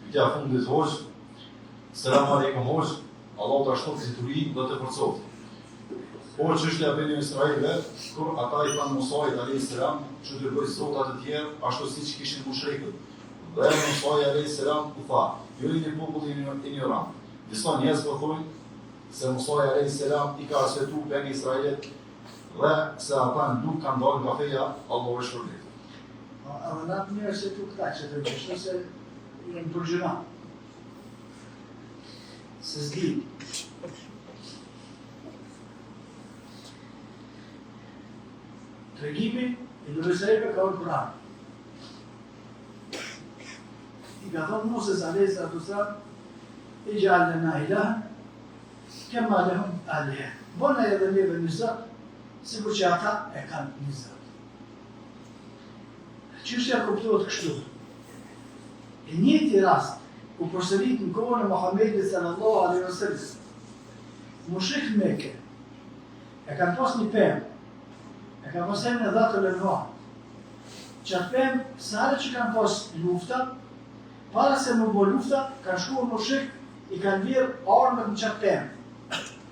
Pyetja fundit hoxh. Selam aleikum hoxh. Allah të ashtot si turi dhe të përcot. Por çështja e Beni Israilëve, kur ata i thanë Musait alayhis salam, që të bëj zotat të tjerë, ashtu siç kishin mushrikët. Dhe Musai alayhis salam u tha, ju jeni popull ignorant. Disa njerëz po thonë se Musai alayhis salam i ka arsyetu Beni Israilët dhe se ata nuk kanë dalë nga feja Allahu e shpërblet. A vënat mirë se tu këta që të vështu se jenë përgjëna. Se zdi. Tregimi i Israilëve ka orë Kur'an. I ka thonë Muses alayhis salam, ij'al lana ilahan kama lahum aliha. Bona edhe neve një zot, sikur që ata e kanë një zot. Çështja kuptohet kështu. E njëjti rast ku përsërit në kohën e Muhamedit sallallahu alaihi wasallam. Mushrik Mekë e kanë pas një pemë. E ka pas në Dhatul Anwar. Qatë pemë, sa herë që kanë pas lufta, para se më bo lufta, kanë shkuar mushrik, i kanë virë armët në qatë pemë.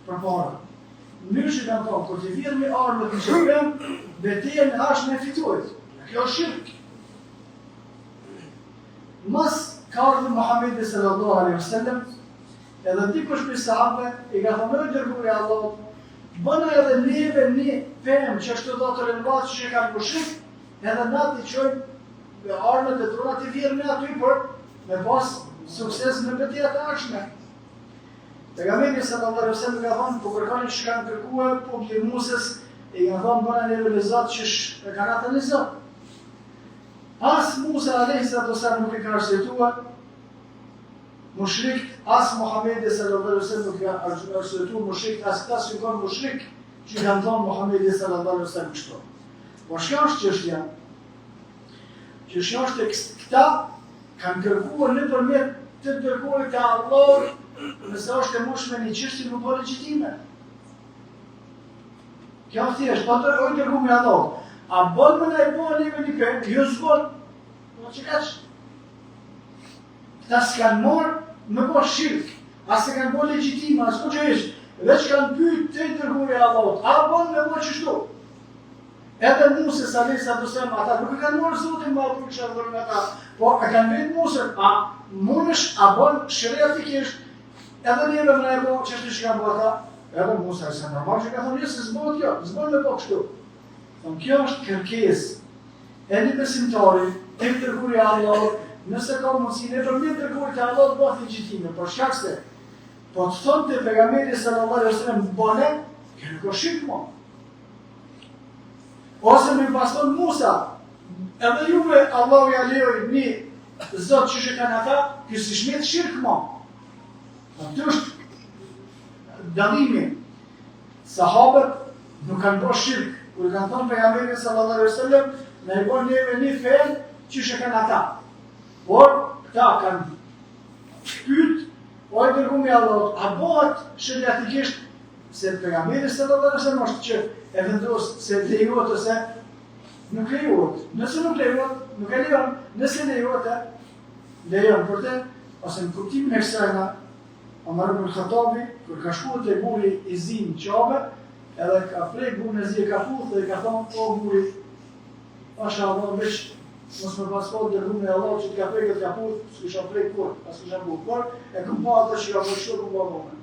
Për para. Mënyrë që kanë thonë, kur të virë me armët në qatë pemë, betejën e ashtë me fitojt. Kjo është shirk. Mas ka ardhur Muhamedi sallallahu alaihi wasallam, edhe dikush prej sahabëve i ka thonë dërguari i Allahut, bëna edhe neve një pemë që është të Dhatul Anwar që kanë mushrik, edhe na t'i çojmë armët e trona t'i virë me aty për me pas sukses në betejat e ardhshme. Pejgamberi sallallahu alaihi wasallam ka thonë, po kërkoni që kanë kërkuar populli Muses, i ka thonë bëna neve në Zot që e kanë atë në Zot. As Musa alayhis salam nuk e ka arsyetuar mushrik, as Muhamedi sallallahu alaihi wasallam nuk ka arsyetuar mushrik, as ta që kanë mushrik që kanë thonë Muhamedi sallallahu alaihi wasallam kështu. Por çka është çështja? Çështja është se këta kanë kërkuar nëpërmjet të dërguarit të Allahut, nëse është e mushme një çështje nuk po legjitime. Kjo thjesht po të dërguar me Allah. A bën më ndaj bën një pemë, jo zgon. Po çkaç? Këta s'kanë morë me po shirk, as se kanë bo legjitime, as po që ishë, veç kanë pyet të dërguari i Allahut, a bën me po qështu? Edhe Musa alayhis salam, ata nuk e kanë morë Zotin me atë që kanë dhënë ata, po e kanë vetë Musa, a mundesh a bën shariatikisht, edhe neve më e bo çështje që kanë bo ata, edhe Musa se normal që ka thonë se s'bën kjo, s'bën me po kështu. Thonë kjo është kërkesë e një besimtari e dërguari i Allahut. Nëse ka mundësi në përmjet dërguarit të Allahut bëhet legjitime, për shkak se po të thonë pejgamberi sallallahu alaihi wasallam bëne, kjo nuk është shirk më. Ose më pas thonë Musa, edhe juve Allahu ja lejoi një zot që kanë ata, kjo si shmet shirk më. Atë është dallimi. Sahabët nuk kanë bërë shirk, kur kanë thonë pejgamberi sallallahu alaihi wasallam, ne i bën neve një fe që kanë ata. Por, këta kanë pyet, o i dërguari i Allahut, a bëhet shariatikisht se pejgamberi sallallahu alaihi wasallam është që e vendos se lejohet ose nuk lejohet. Nëse nuk lejohet, nuk e lejon. Nëse lejohet, lejon për te, ose në kuptimin e kësaj Omar ibn Khattabi, kur ka shkuar te buri i zi në Qabe, edhe ka prek burin e zi e ka puth dhe ka thonë, o buri, pasha Allah veç mos më paspot dërguari i Allahut që t'ka preket ka puth, s'kisha prek kur, as kisha puth, por e kum pa atë që ka bërë kum pa moment.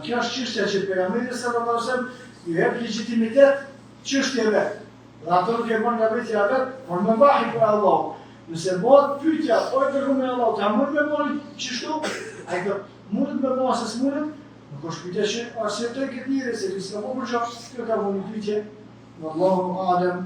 Kjo është çështja që pejgamberi sallallahu alaihi wasallam i jep legjitimitet çështjeve. Dhe ato nuk e bën nga vetja vet, por me vahi për Allah. Nëse bëhet pyetja, o dërguari i Allahut, a mund të bëj çështu? Ai do mund të bëj ose s'mund? Nuk është pyetja që arsyetoj këtë njerëz se s'ka më përgjigj, kjo ka vënë pyetje. Wallahu a'lam.